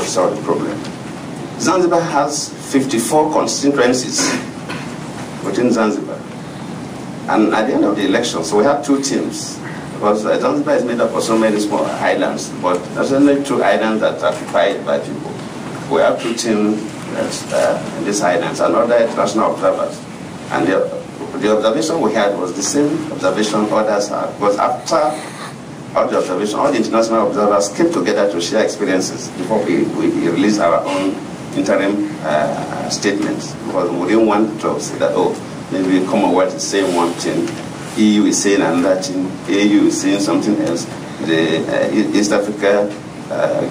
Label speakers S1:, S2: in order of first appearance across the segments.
S1: solve the problem. Zanzibar has 54 constituencies within Zanzibar. And at the end of the elections, we have two teams. Because Zanzibar is made up of so many small islands, but there's only two islands that are occupied by people. We have two teams in these islands and other international observers. And the observation we had was the same observation others had. Because after all the observation, all the international observers came together to share experiences before we released our own interim statements. Because we didn't want to say that, oh, maybe Commonwealth is saying one thing, EU is saying another thing, AU is saying something else, the East Africa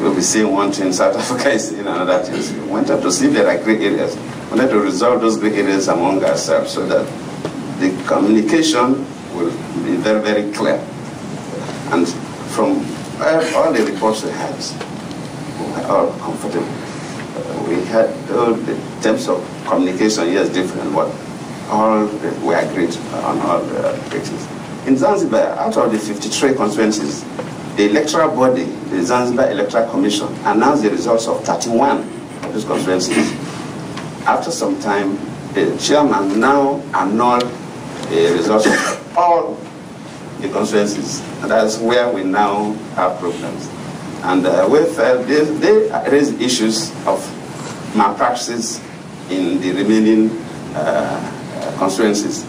S1: will be saying one thing, South Africa is saying another thing. So we wanted to see if there are gray areas. We wanted to resolve those gray areas among ourselves so that the communication will be very, very clear. And from all the reports we had, we were all comfortable. We had all the terms of communication, yes, different, but all we agreed on all the cases. In Zanzibar, out of the 53 constituencies, the electoral body, the Zanzibar Electoral Commission, announced the results of 31 of these constituencies. After some time, the chairman now annulled the results of all the constituencies. And that's where we now have problems. And we felt they raised issues of malpractices in the remaining constituencies.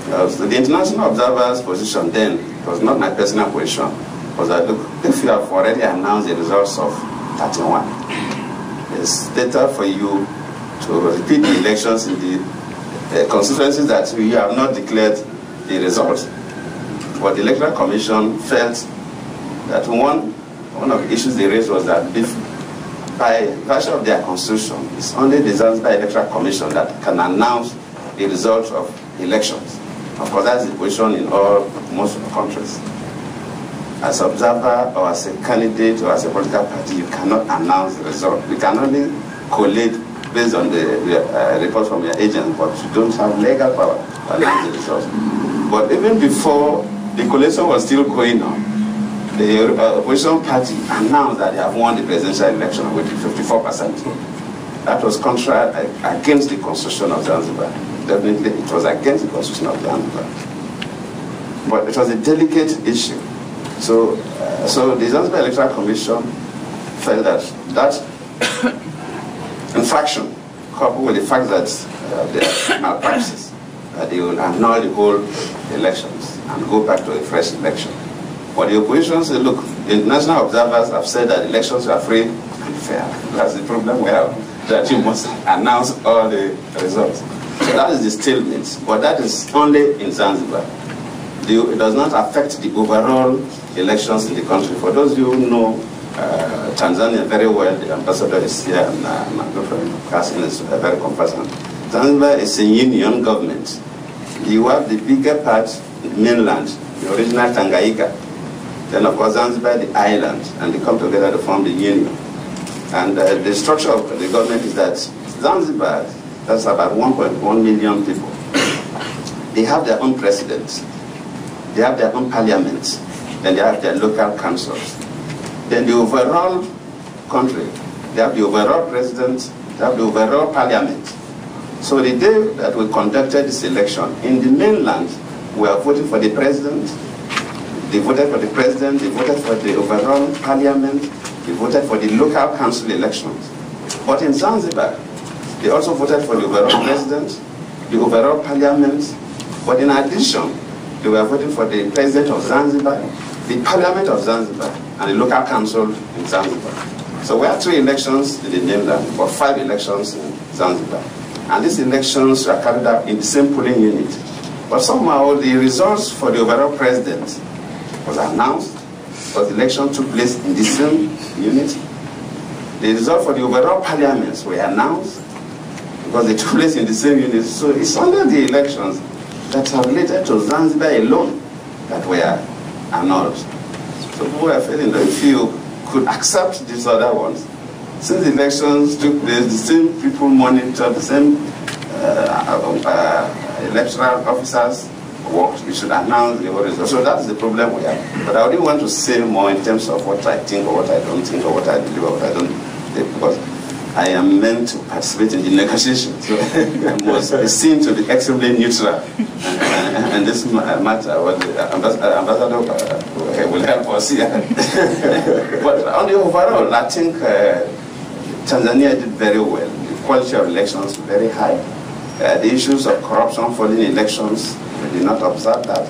S1: Because the international observers' position then, it was not my personal position, was that, look, if you have already announced the results of 31, it's better for you to repeat the elections in the constituencies that you have not declared the results. But the Electoral Commission felt that one of the issues they raised was that if, by virtue of their constitution, it's only the Zanzibar Electoral Commission that can announce the results of elections. Of course, that's the position in most of the countries. As an observer or as a candidate or as a political party, you cannot announce the result. You can only collate based on the report from your agent, but you don't have legal power to announce the results. But even before the collation was still going on, the opposition party announced that they have won the presidential election with 54%. That was contrary against the constitution of Zanzibar. Definitely, it was against the constitution of Zanzibar. But it was a delicate issue. So the Zanzibar Electoral Commission felt that that infraction, coupled with the fact that there are malpractices, that they will annul the whole elections and go back to a fresh election. But the opposition said, look, the international observers have said that elections are free and fair. That's the problem we have, that you must announce all the results. So that is the stalemate, but that is only in Zanzibar. It does not affect the overall elections in the country. For those of you who know Tanzania very well, the ambassador is here, and my good friend Kasim is very conversant. Zanzibar is a union government. You have the bigger part, the mainland, the original Tanganyika. Then, of course, Zanzibar, the island, and they come together to form the union. And the structure of the government is that Zanzibar, that's about 1.1 million people. They have their own president. They have their own parliament. Then they have their local councils. Then the overall country, they have the overall president, they have the overall parliament. So the day that we conducted this election, in the mainland, we are voting for the president. They voted for the president, they voted for the overall parliament, they voted for the local council elections. But in Zanzibar, they also voted for the overall president, the overall parliament, but in addition, they were voting for the president of Zanzibar, the parliament of Zanzibar, and the local council in Zanzibar. So we had 3 elections in the mainland, but 5 elections in Zanzibar. And these elections were carried out in the same polling unit. But somehow the results for the overall president was announced, but the election took place in the same unit. The result for the overall parliaments were announced, because they took place in the same unit. So it's only the elections that are related to Zanzibar alone that were annulled. So we are feeling that if you could accept these other ones, since the elections took place, the same people monitored, the same electoral officers worked, we should announce the results. So that's the problem we have. But I wouldn't want to say more in terms of what I think or what I don't think or what I believe or what I don't. because I am meant to participate in the negotiation, so I must be seen to be extremely neutral. And this matter, what the ambassador will help us here. But on the overall, I think Tanzania did very well. The quality of elections very high. The issues of corruption following elections, we did not observe that.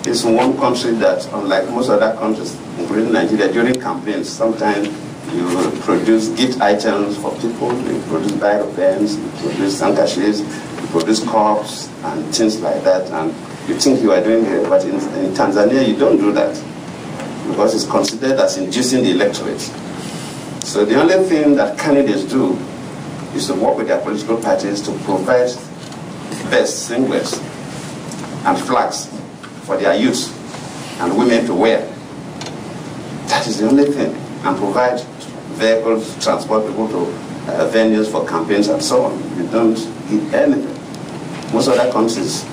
S1: It's one country that, unlike most other countries, including Nigeria, during campaigns, sometimes you produce gift items for people, you produce biro pens, you produce handkerchiefs, you produce cups, and things like that, and you think you are doing it, but in Tanzania you don't do that, because it's considered as inducing the electorate. So the only thing that candidates do is to work with their political parties to provide vests, singlets, and flags for their youth and women to wear. That is the only thing. And provide vehicles to transport people to venues for campaigns and so on. You don't give anything. Most other countries